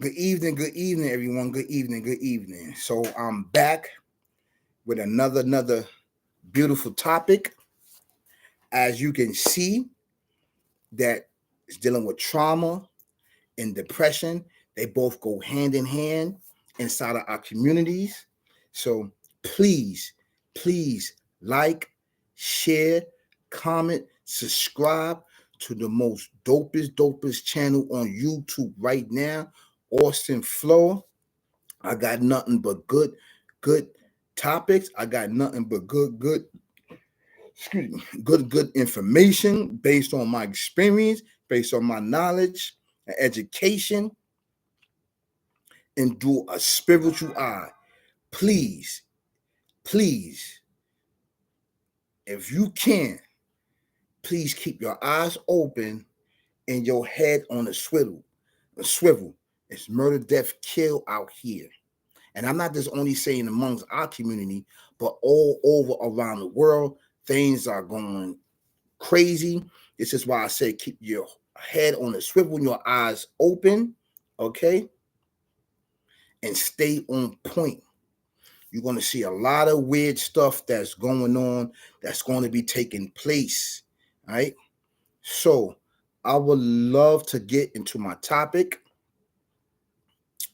Good evening, everyone. Good evening. So I'm back with another beautiful topic. As you can see, that is dealing with trauma and depression. They both go hand in hand inside of our communities. So please, please like, share, comment, subscribe to the most dopest channel on YouTube right now, Austin Flow. I got nothing but good topics. I got nothing but excuse me, good information based on my experience, based on my knowledge and education, and through a spiritual eye. Please, please, if you can, please keep your eyes open and your head on a swivel. A swivel. It's murder, death, kill out here. And I'm not just only saying amongst our community, but all over around the world, things are going crazy. This is why I say keep your head on a swivel and your eyes open, okay? And stay on point. You're going to see a lot of weird stuff that's going on, that's going to be taking place, right? So I would love to get into my topic,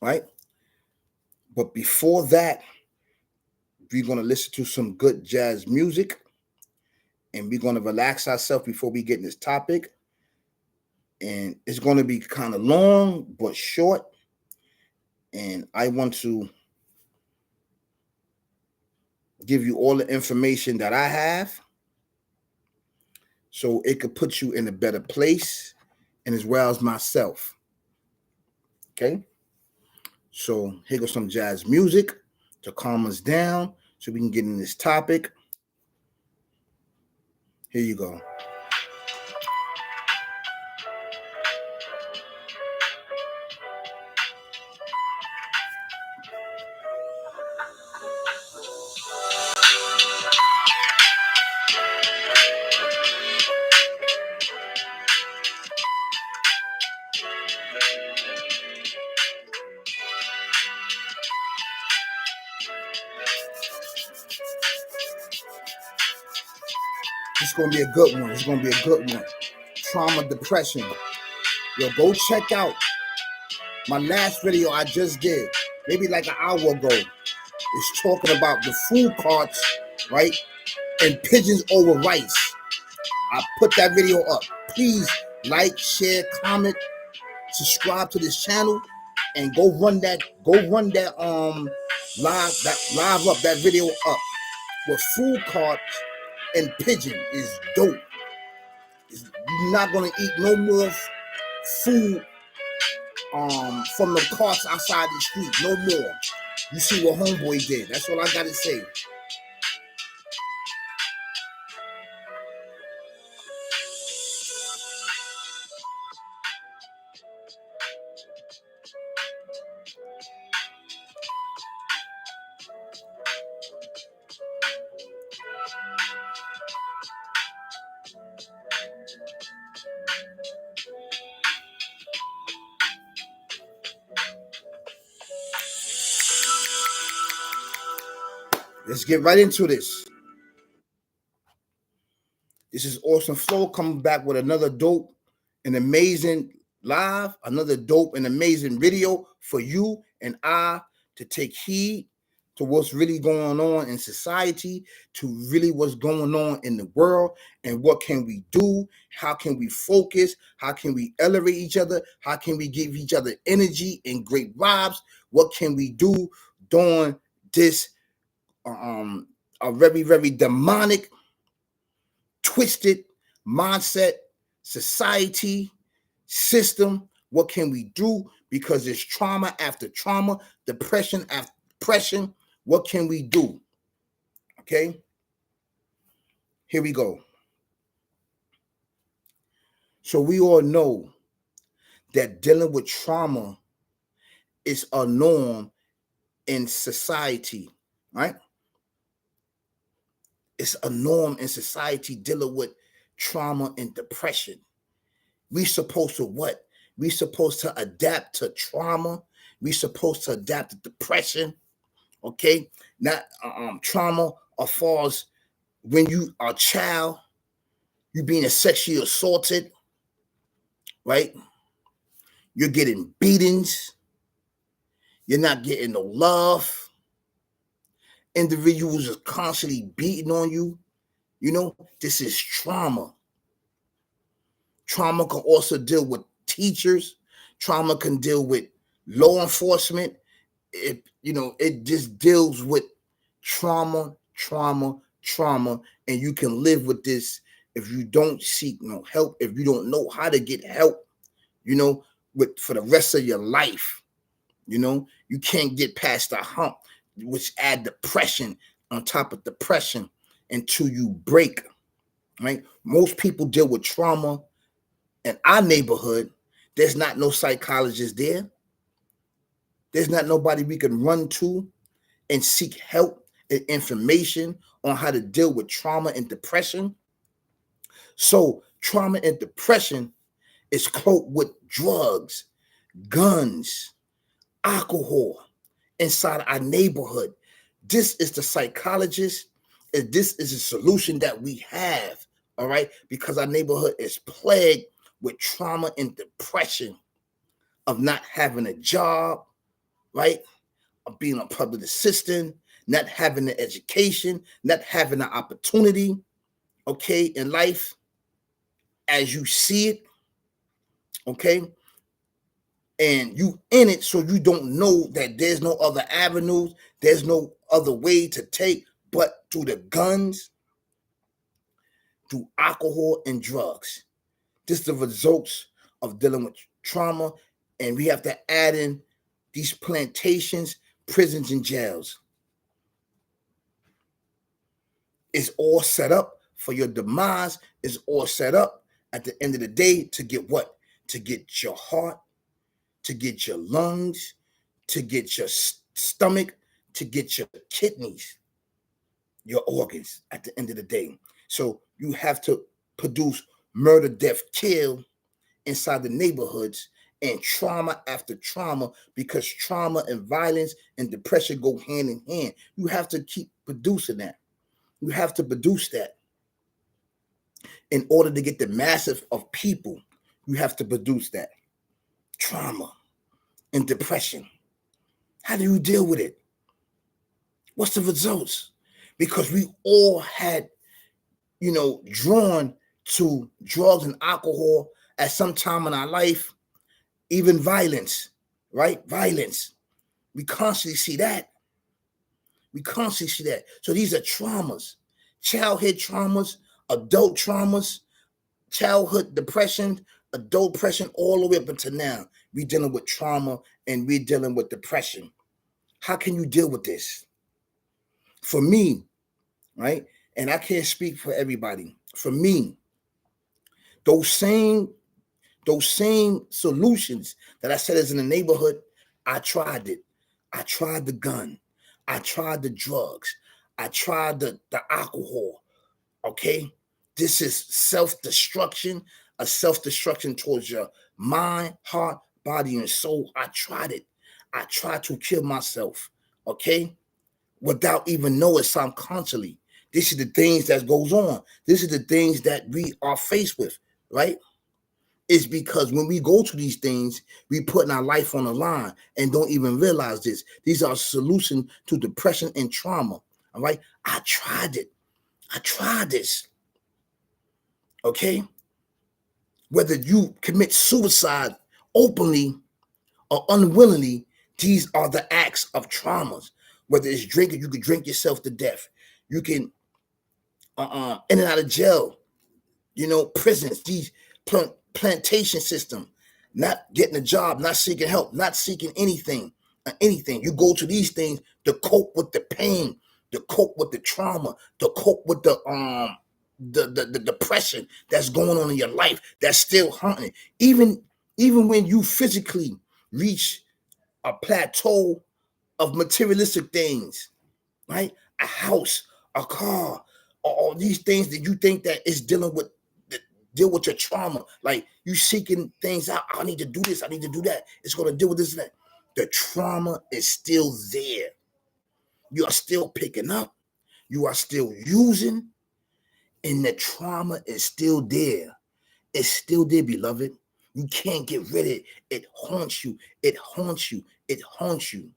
right? But before that, we're going to listen to some good jazz music, and we're going to relax ourselves before we get in this topic. And it's going to be kind of long but short. And I want to give you all the information that I have so it could put you in a better place, and as well as myself. Okay? So here goes some jazz music to calm us down so we can get in this topic. Here you go. It's going to be a good one. It's going to be a good one. Trauma, depression. Yo, go check out my last video I just did, maybe like an hour ago. It's talking about the food carts, right? And pigeons over rice. I put that video up. Please like, share, comment, subscribe to this channel, and go run that live up that video up. With food carts and pigeon is dope. You're not gonna eat no more food from the carts outside the street. No more. You see what Homeboy did. That's all I gotta say. Let's get right into this. This is Austin Flow coming back with another dope and amazing live, another dope and amazing video for you and I to take heed to what's really going on in society, to really what's going on in the world, and what can we do? How can we focus? How can we elevate each other? How can we give each other energy and great vibes? What can we do during this a very demonic, twisted mindset, society, system? What can we do? Because there's trauma after trauma, depression after depression. What can we do? Okay, here we go. So we all know that dealing with trauma is a norm in society, right? It's a norm in society dealing with trauma and depression. We supposed to what? We supposed to adapt to trauma. We supposed to adapt to depression, okay? Not trauma as far as when you are a child, you being sexually assaulted, right? You're getting beatings. You're not getting no love. Individuals are constantly beating on you. You know, this is trauma. Trauma can also deal with teachers. Trauma can deal with law enforcement. It just deals with trauma, and you can live with this if you don't seek no help, if you don't know how to get help, for the rest of your life. You can't get past the hump, which add depression on top of depression until you break, right? Most people deal with trauma in our neighborhood. There's not no psychologist there. There's not nobody we can run to and seek help and information on how to deal with trauma and depression. So trauma and depression is cloaked with drugs, guns, alcohol inside our neighborhood. This is the psychologist, and this is a solution that we have, all right? Because our neighborhood is plagued with trauma and depression of not having a job, right? Of being a public assistant, not having the education, not having the opportunity, okay, in life as you see it, okay? And you in it, so you don't know that there's no other avenues, there's no other way to take but through the guns, through alcohol and drugs. This is the results of dealing with trauma, and we have to add in these plantations, prisons, and jails. It's all set up for your demise. It's all set up at the end of the day to get what? To get your heart, to get your lungs, to get your stomach, to get your kidneys, your organs at the end of the day. So you have to produce murder, death, kill inside the neighborhoods, and trauma after trauma, because trauma and violence and depression go hand in hand. You have to keep producing that. You have to produce that. In order to get the massive of people, you have to produce that. Trauma and depression. How do you deal with it? What's the results? Because we all had, drawn to drugs and alcohol at some time in our life, even violence, right? Violence. We constantly see that. So these are traumas, childhood traumas, adult traumas, childhood depression, adult depression, all the way up until now. We're dealing with trauma and we're dealing with depression. How can you deal with this? For me, right? And I can't speak for everybody. For me, those same solutions that I said is in the neighborhood, I tried it. I tried the gun. I tried the drugs. I tried the alcohol. Okay? This is self-destruction, a self-destruction towards your mind, heart, body, and soul. I tried it. I tried to kill myself, okay? Without even knowing subconsciously. This is the things that goes on. This is the things that we are faced with, right? It's because when we go to these things, we putting our life on the line and don't even realize this. These are solutions to depression and trauma, all right? I tried it. I tried this, okay? Whether you commit suicide openly or unwillingly, these are the acts of traumas. Whether it's drinking, you can drink yourself to death. You can in and out of jail, prisons, these plantation system, not getting a job, not seeking help, not seeking anything. You go to these things to cope with the pain, to cope with the trauma, to cope with the depression that's going on in your life that's still haunting. Even when you physically reach a plateau of materialistic things, right? A house, a car, all these things that you think that is deal with your trauma. Like you seeking things out. I need to do this. I need to do that. It's going to deal with this and that. The trauma is still there. You are still picking up. You are still using. And the trauma is still there. It's still there, beloved. You can't get rid of it. It haunts you. It haunts you. It haunts you.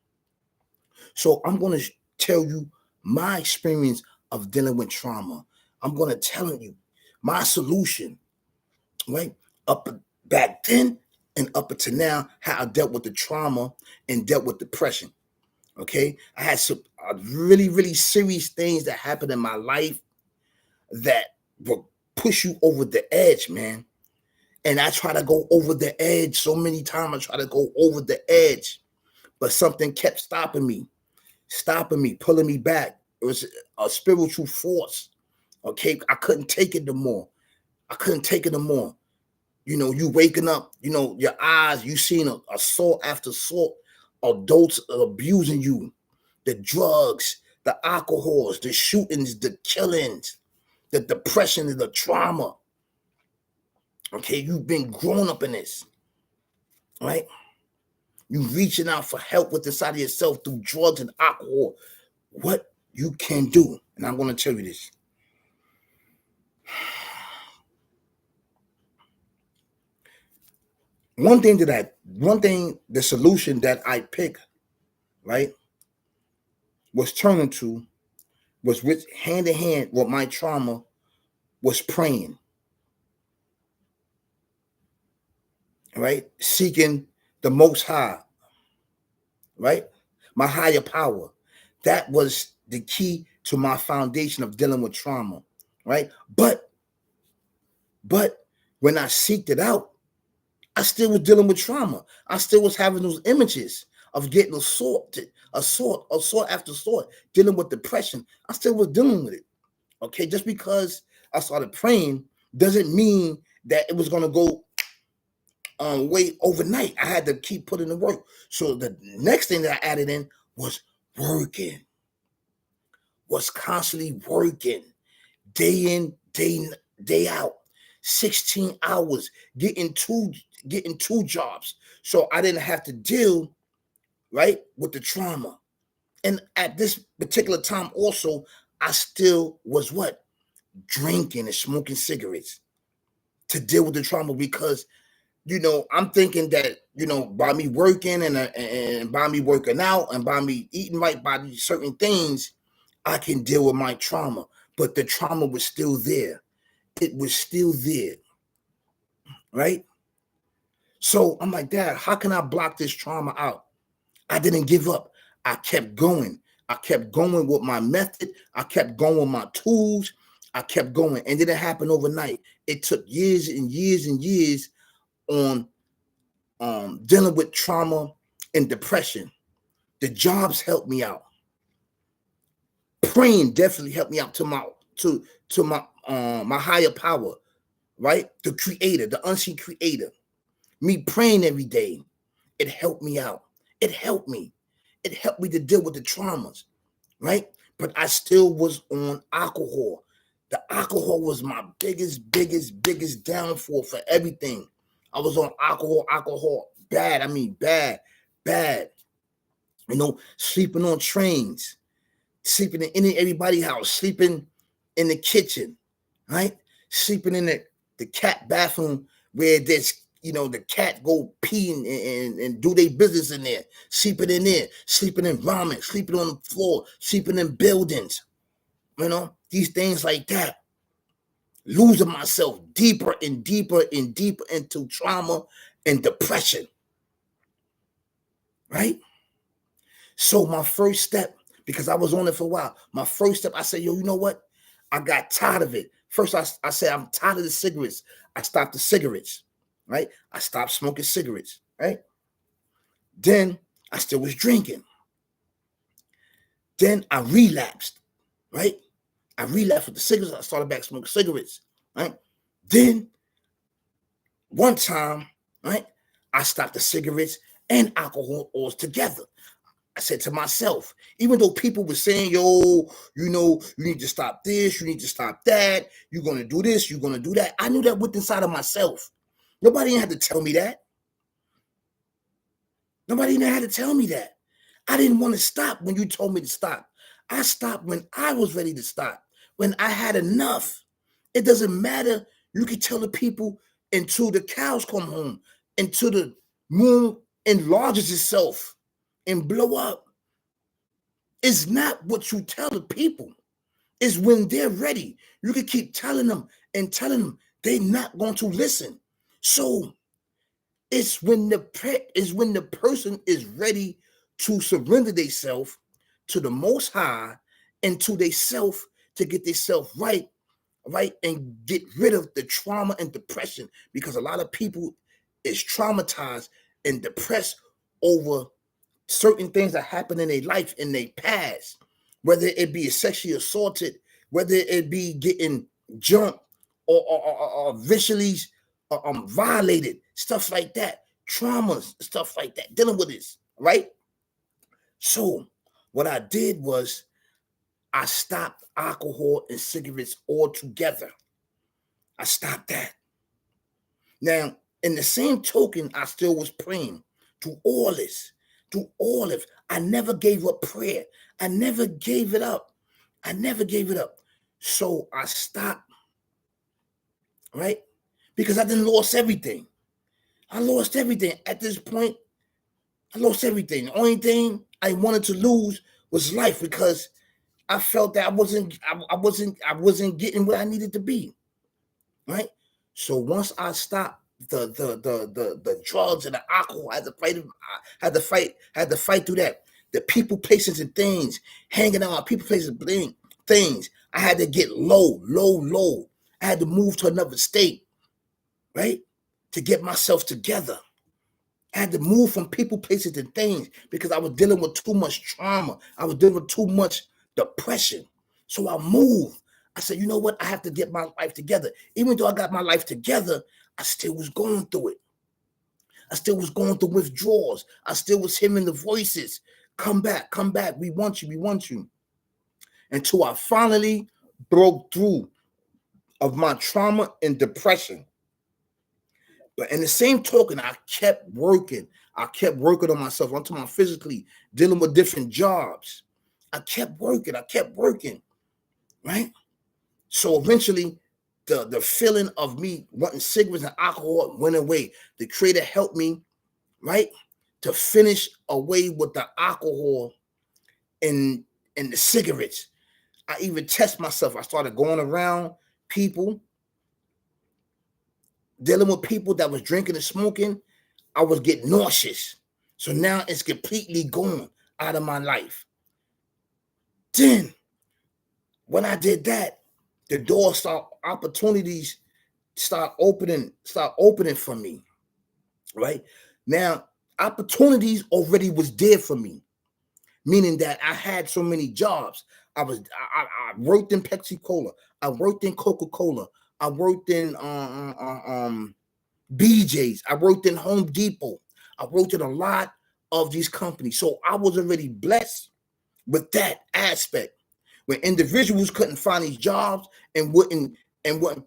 So I'm going to tell you my experience of dealing with trauma. I'm going to tell you my solution, right? Up back then and up until now, how I dealt with the trauma and dealt with depression. Okay, I had some really, really serious things that happened in my life that will push you over the edge, man. And I try to go over the edge so many times. I try to go over the edge, but something kept stopping me, pulling me back. It was a spiritual force. Okay, I couldn't take it no more. You know, you waking up, you know, your eyes, you seeing assault after assault, adults abusing you, the drugs, the alcohols, the shootings, the killings, the depression, and the trauma. Okay, you've been grown up in this, right? You reaching out for help with inside of yourself through drugs and alcohol. What you can do, and I'm going to tell you this. The solution that I picked, right, was turning to, was with hand in hand with my trauma, was praying, right? Seeking the Most High, right? My higher power. That was the key to my foundation of dealing with trauma, right? But when I seeked it out, I still was dealing with trauma. I still was having those images of getting assault after assault, dealing with depression. I still was dealing with it. Okay, just because I started praying doesn't mean that it was going to go wait overnight. I had to keep putting the work. So the next thing that I added in was working, was constantly working, day in, day out, 16 hours, getting two jobs. So I didn't have to deal, right, with the trauma. And at this particular time also, I still was what? Drinking and smoking cigarettes to deal with the trauma, because you know, I'm thinking that, you know, by me working and by me working out and by me eating right, by these certain things, I can deal with my trauma. But the trauma was still there. It was still there, right? So I'm like, Dad, how can I block this trauma out? I didn't give up. I kept going. I kept going with my method. I kept going with my tools. I kept going. And it didn't happen overnight. It took years and years and years on dealing with trauma and depression. The jobs helped me out. Praying definitely helped me out to my higher power, right? The creator, the unseen creator. Me praying every day, it helped me out. It helped me. It helped me to deal with the traumas, right? But I still was on alcohol. The alcohol was my biggest downfall for everything. I was on alcohol, bad. I mean, bad. You know, sleeping on trains, sleeping in everybody's house, sleeping in the kitchen, right? Sleeping in the cat bathroom where there's, you know, the cat go pee and do their business in there, sleeping in there, sleeping in vomit, sleeping on the floor, sleeping in buildings, you know, these things like that. Losing myself deeper and deeper and deeper into trauma and depression, right? So my first step, because I was on it for a while, my first step, I said, yo, you know what? I got tired of it. First, I said, I'm tired of the cigarettes. I stopped the cigarettes, right? I stopped smoking cigarettes, right? Then I still was drinking. Then I relapsed, right? I relapsed with the cigarettes. I started back smoking cigarettes, right? Then one time, right, I stopped the cigarettes and alcohol altogether. I said to myself, even though people were saying, yo, you know, you need to stop this, you need to stop that, you're going to do this, you're going to do that. I knew that within inside of myself. Nobody had to tell me that. Nobody even had to tell me that. I didn't want to stop when you told me to stop. I stopped when I was ready to stop, when I had enough. It doesn't matter. You can tell the people until the cows come home, until the moon enlarges itself and blow up. It's not what you tell the people. It's when they're ready. You can keep telling them and telling them they're not going to listen. So it's when the person is ready to surrender themselves to the Most High and to themselves to get themselves right, and get rid of the trauma and depression, because a lot of people is traumatized and depressed over certain things that happen in their life in their past, whether it be sexually assaulted, whether it be getting jumped or visually violated, stuff like that, traumas, stuff like that, dealing with this, right? So what I did was I stopped alcohol and cigarettes altogether. I stopped that. Now, in the same token, I still was praying to all this, to all of. I never gave up prayer. I never gave it up. I never gave it up. So I stopped, right? Because I done lost everything. I lost everything. At this point, I lost everything. The only thing I wanted to lose was life, because I felt that I wasn't getting where I needed to be, right? So once I stopped the drugs and the alcohol, I had to fight through that. The people, places, and things, hanging out, people, places, things. I had to get low. I had to move to another state, right? To get myself together. I had to move from people, places, and things because I was dealing with too much trauma. I was dealing with too much depression. So I moved. I said, you know what? I have to get my life together. Even though I got my life together, I still was going through it. I still was going through withdrawals. I still was hearing the voices. Come back. We want you. Until I finally broke through of my trauma and depression. But in the same token, I kept working. I kept working on myself. I'm talking about physically, dealing with different jobs. I kept working, right? So eventually, the feeling of me wanting cigarettes and alcohol went away. The Creator helped me, right, to finish away with the alcohol and the cigarettes. I even test myself. I started going around people, dealing with people that was drinking and smoking. I was getting nauseous. So now it's completely gone out of my life. Then, when I did that, the opportunities start opening for me, right? Now, opportunities already was there for me, meaning that I had so many jobs. I worked in Pepsi Cola. I worked in Coca-Cola. I worked in BJ's. I worked in Home Depot. I worked in a lot of these companies. So I was already blessed with that aspect. When individuals couldn't find these jobs and wouldn't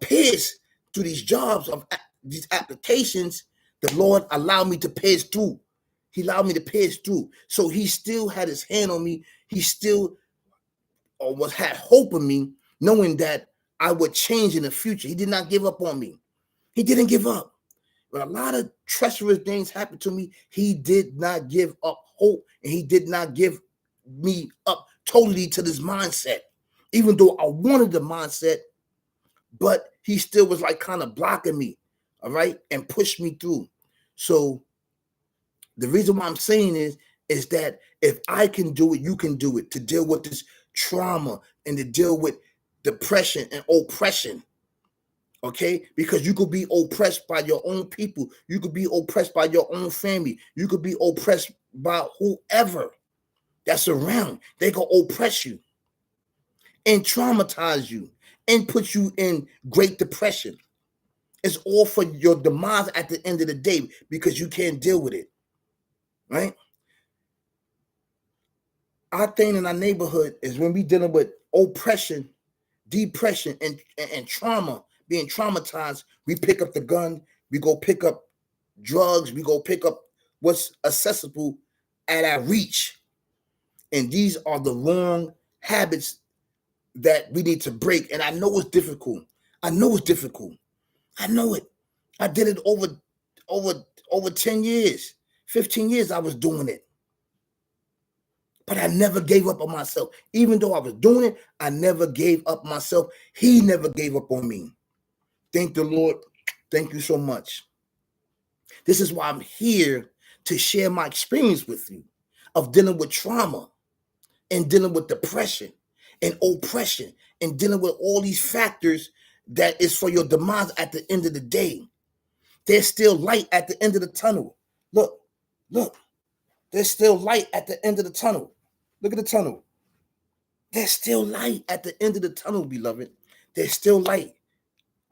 pierce through these jobs of these applications, the Lord allowed me to pierce through. He allowed me to pierce through. So he still had his hand on me. He still had hope in me, knowing that I would change in the future. He did not give up on me. He didn't give up. When a lot of treacherous things happened to me, he did not give up hope, and he did not give me up totally to this mindset. Even though I wanted the mindset, but he still was like kind of blocking me, all right, and pushed me through. So the reason why I'm saying is that if I can do it, you can do it, to deal with this trauma and to deal with depression and oppression. Okay, because you could be oppressed by your own people, you could be oppressed by your own family, you could be oppressed by whoever that's around. They can oppress you and traumatize you and put you in great depression. It's all for your demise at the end of the day because you can't deal with it, right? Our thing in our neighborhood is when we dealing with oppression, depression, and trauma, being traumatized, we pick up the gun, we go pick up drugs, we go pick up what's accessible at our reach. And these are the wrong habits that we need to break. And I know it's difficult. I know it's difficult. I know it. I did it over 10 years, 15 years I was doing it. But I never gave up on myself. Even though I was doing it, I never gave up myself. He never gave up on me. Thank the Lord. Thank you so much. This is why I'm here to share my experience with you of dealing with trauma and dealing with depression and oppression and dealing with all these factors that is for your demise at the end of the day. There's still light at the end of the tunnel. Look, there's still light at the end of the tunnel. Look at the tunnel. There's still light at the end of the tunnel, beloved. There's still light.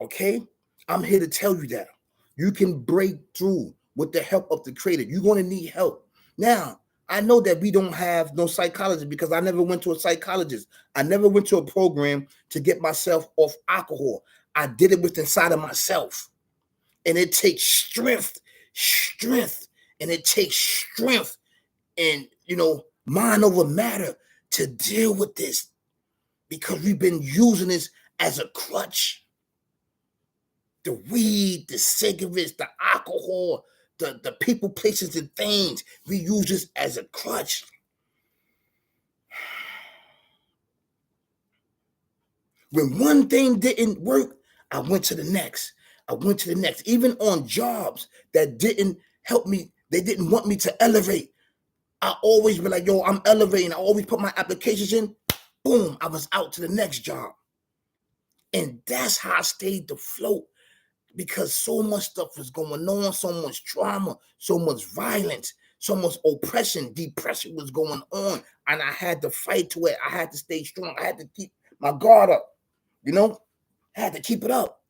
Okay? I'm here to tell you that. You can break through with the help of the Creator. You're going to need help. Now, I know that we don't have no psychologist because I never went to a psychologist. I never went to a program to get myself off alcohol. I did it within inside of myself. And it takes strength, and it takes strength and, mind over matter to deal with this because we've been using this as a crutch. The weed, the cigarettes, the alcohol, the people, places, and things. We use this as a crutch. When one thing didn't work, I went to the next. Even on jobs that didn't help me, they didn't want me to elevate. I always be like, yo, I'm elevating. I always put my applications in. Boom, I was out to the next job. And that's how I stayed afloat because so much stuff was going on, so much trauma, so much violence, so much oppression, depression was going on. And I had to fight to it. I had to stay strong. I had to keep my guard up. I had to keep it up.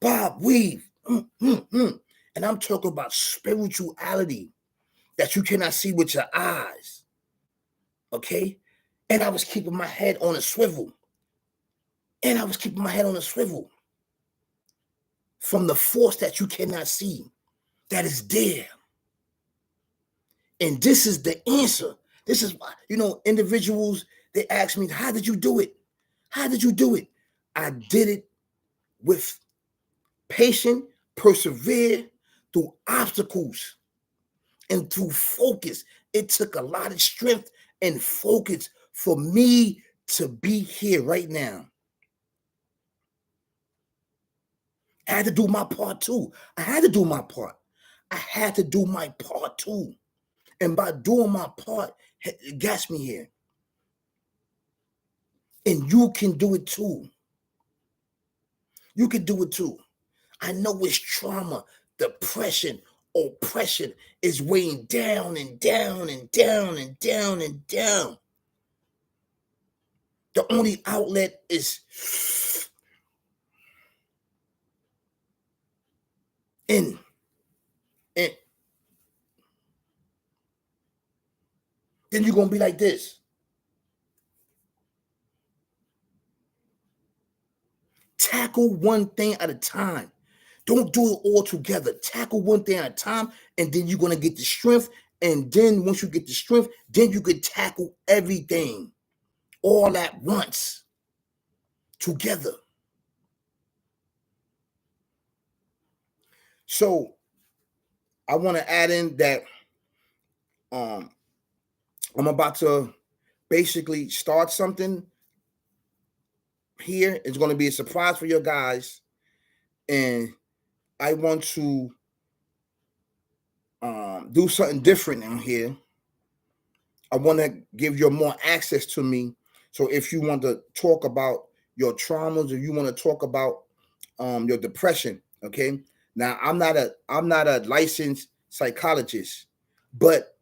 Bob, weave. And I'm talking about spirituality that you cannot see with your eyes. Okay? And I was keeping my head on a swivel. From the force that you cannot see, that is there. And this is the answer. This is why, individuals, they ask me, how did you do it? How did you do it? I did it with patience, persevere through obstacles and through focus. It took a lot of strength and focus for me to be here right now. I had to do my part too. I had to do my part too. And by doing my part, it gets me here. And you can do it too. You can do it too. I know it's trauma, depression, oppression is weighing down and down and down and down and down. The only outlet is in. Then you're going to be like this. Tackle one thing at a time. Don't do it all together. Tackle one thing at a time, and then you're going to get the strength. And then once you get the strength, then you can tackle everything all at once together. So I want to add in that I'm about to basically start something here. It's going to be a surprise for your guys. And I want to do something different in here. I want to give you more access to me. So if you want to talk about your traumas, or you want to talk about your depression, okay? Now I'm not a licensed psychologist, but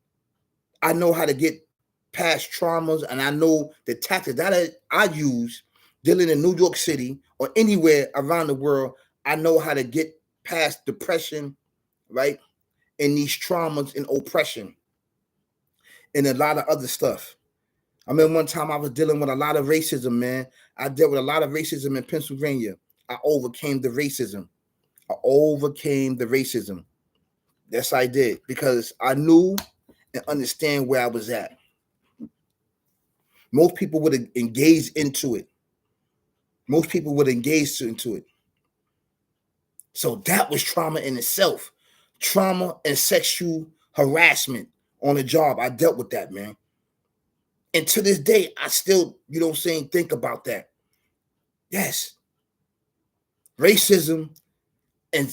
I know how to get past traumas, and I know the tactics that I use dealing in New York City or anywhere around the world. I know how to get past depression, right? And these traumas and oppression and a lot of other stuff. I remember one time I was dealing with a lot of racism, man. I dealt with a lot of racism in Pennsylvania. I overcame the racism. Yes, I did, because I knew and understand where I was at. Most people would have engaged into it. Most people would engage into it. So that was trauma in itself. Trauma and sexual harassment on the job. I dealt with that, man. And to this day, I still, think about that. Yes. Racism and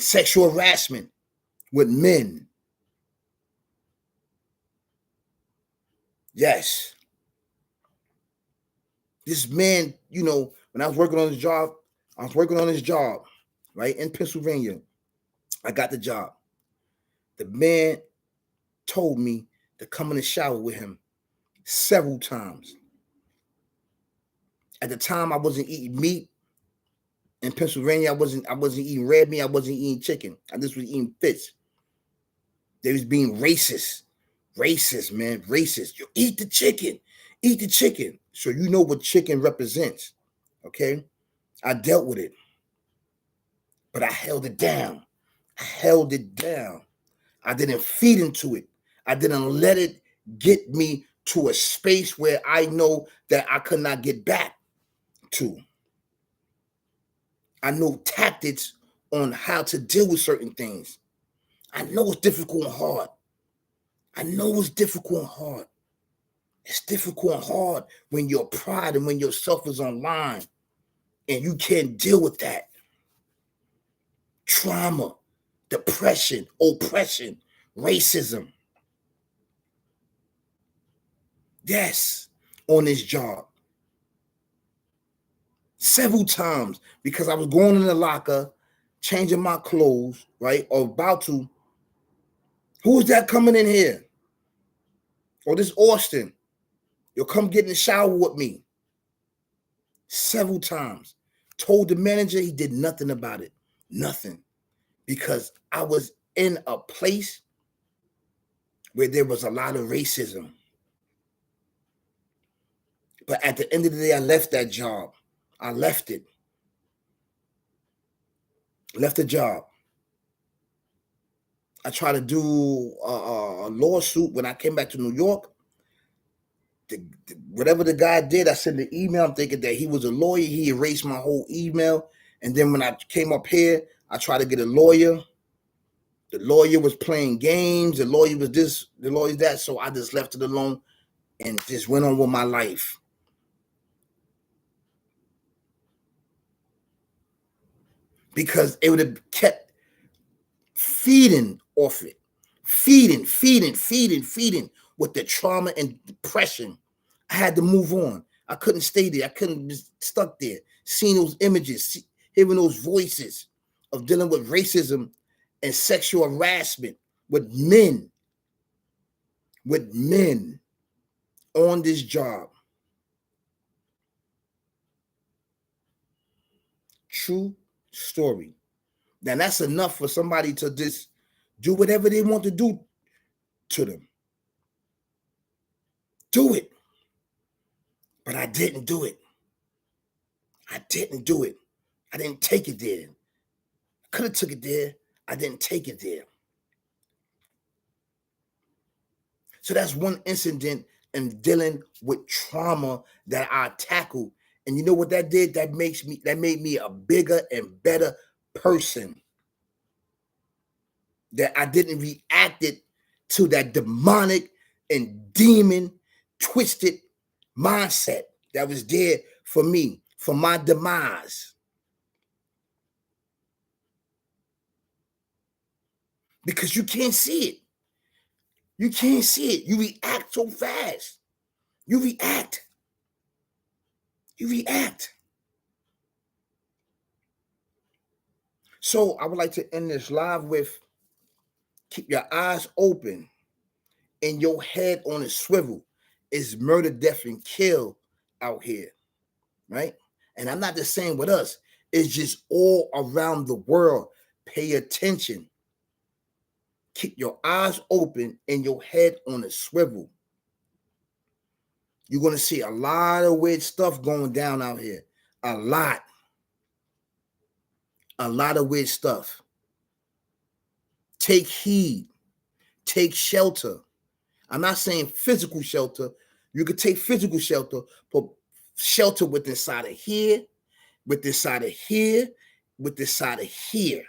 sexual harassment with men. Yes. This man, when I was working on this job, right, in Pennsylvania. I got the job. The man told me to come in the shower with him several times. At the time, I wasn't eating meat in Pennsylvania. I wasn't eating red meat. I wasn't eating chicken. I just was eating fish. They was being racist. Racist, man. Racist. You eat the chicken. Eat the chicken. So you know what chicken represents. Okay? I dealt with it. But I held it down. I held it down. I didn't feed into it. I didn't let it get me to a space where I know that I could not get back to. I know tactics on how to deal with certain things. I know it's difficult and hard. I know it's difficult and hard. It's difficult and hard when your pride and when your self is online and you can't deal with that. Trauma, depression, oppression, racism. Yes, on this job. Several times, because I was going in the locker, changing my clothes, right? Or about to. Who is that coming in here? Or this Austin. You'll come get in the shower with me. Several times. Told the manager, he did nothing about it. Nothing. Because I was in a place where there was a lot of racism. But at the end of the day, I left that job. I left it. Left the job. I tried to do a lawsuit when I came back to New York. Whatever the guy did, I sent an email. I'm thinking that he was a lawyer. He erased my whole email. And then when I came up here, I tried to get a lawyer. The lawyer was playing games. The lawyer was this, the lawyer that. So I just left it alone and just went on with my life. Because it would have kept feeding off it. Feeding with the trauma and depression. I had to move on. I couldn't stay there. I couldn't be stuck there. Seeing those images, hearing those voices of dealing with racism and sexual harassment with men on this job. True story. Now that's enough for somebody to just do whatever they want to do to them. Do it. But I didn't do it. I didn't do it. I didn't take it there. I could have took it there. I didn't take it there. So that's one incident in dealing with trauma that I tackled. And you know what that did? That made me a bigger and better person. That I didn't react it to that demonic and demon twisted mindset that was there for me, for my demise. Because you can't see it. You can't see it. You react so fast. You react. So I would like to end this live with keep your eyes open and your head on a swivel. It's murder, death, and kill out here, right? And I'm not just saying with us. It's just all around the world. Pay attention. Keep your eyes open and your head on a swivel. You're going to see a lot of weird stuff going down out here. A lot of weird stuff. Take heed. Take shelter. I'm not saying physical shelter. You could take physical shelter, but shelter with this side of here, with this side of here, with this side of here.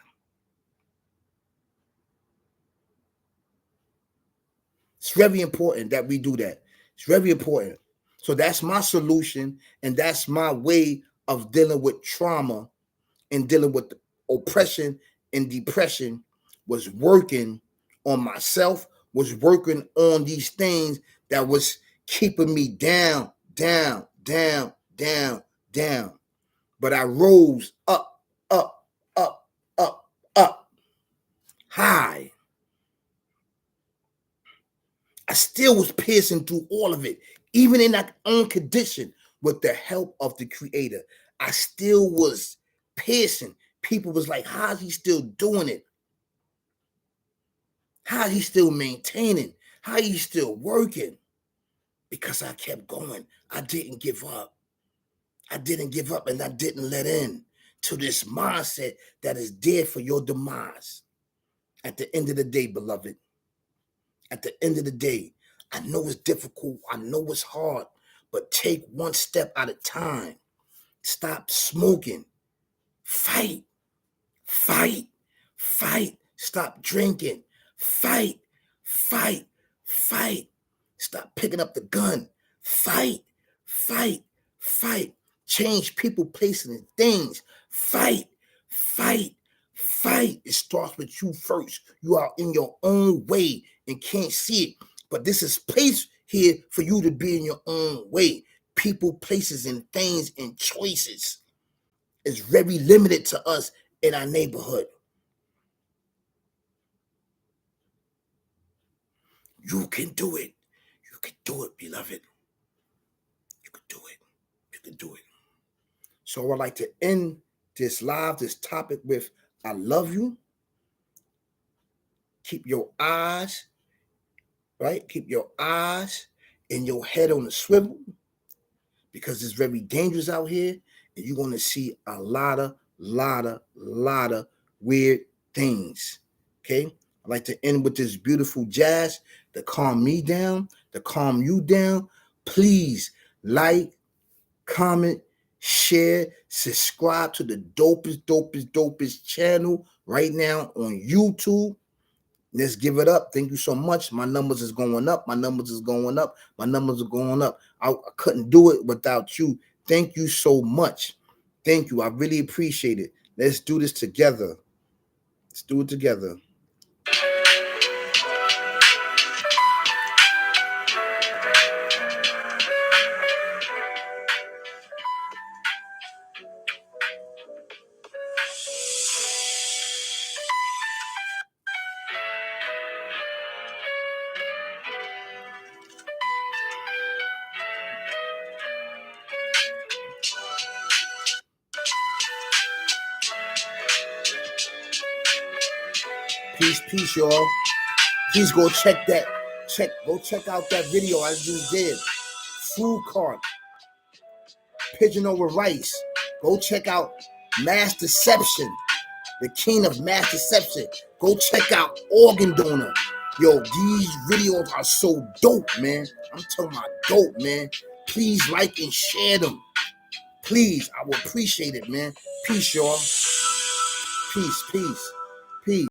It's very important that we do that. It's very important. So that's my solution, and that's my way of dealing with trauma and dealing with oppression and depression, was working on myself, was working on these things that was keeping me down, down, down, down, down. But I rose up, up, up, up, up, high. I still was piercing through all of it, even in that own condition, with the help of the Creator. I still was piercing. People was like, how's he still doing it? How's he still maintaining? How he still working? Because I kept going. I didn't give up. I didn't give up, and I didn't let in to this mindset that is there for your demise. At the end of the day, beloved, at the end of the day, I know it's difficult. I know it's hard, but take one step at a time. Stop smoking. Fight, fight, fight. Stop drinking. Fight, fight, fight. Stop picking up the gun. Fight, fight, fight. Change people, places, and things. Fight, fight, fight. It starts with you first. You are in your own way and can't see it. But this is place here for you to be in your own way. People, places, and things and choices is very limited to us in our neighborhood. You can do it. You can do it, beloved. You can do it. You can do it. So I'd like to end this live, this topic with, I love you. Keep your eyes, right? Keep your eyes and your head on the swivel, because it's very dangerous out here, and you're going to see a lot of weird things. Okay? I'd like to end with this beautiful jazz to calm me down, to calm you down. Please like, comment, share, subscribe to the dopest channel right now on YouTube. Let's give it up. Thank you so much. My numbers is going up. My numbers is going up. My numbers are going up. I couldn't do it without you. Thank you so much. Thank you. I really appreciate it. Let's do this together. Let's do it together. Peace, y'all. Please go check out that video I just did. Food cart. Pigeon over rice. Go check out Mass Deception. The king of mass deception. Go check out Organ Donor. Yo, these videos are so dope, man. I'm talking about dope, man. Please like and share them. Please, I will appreciate it, man. Peace, y'all. Peace.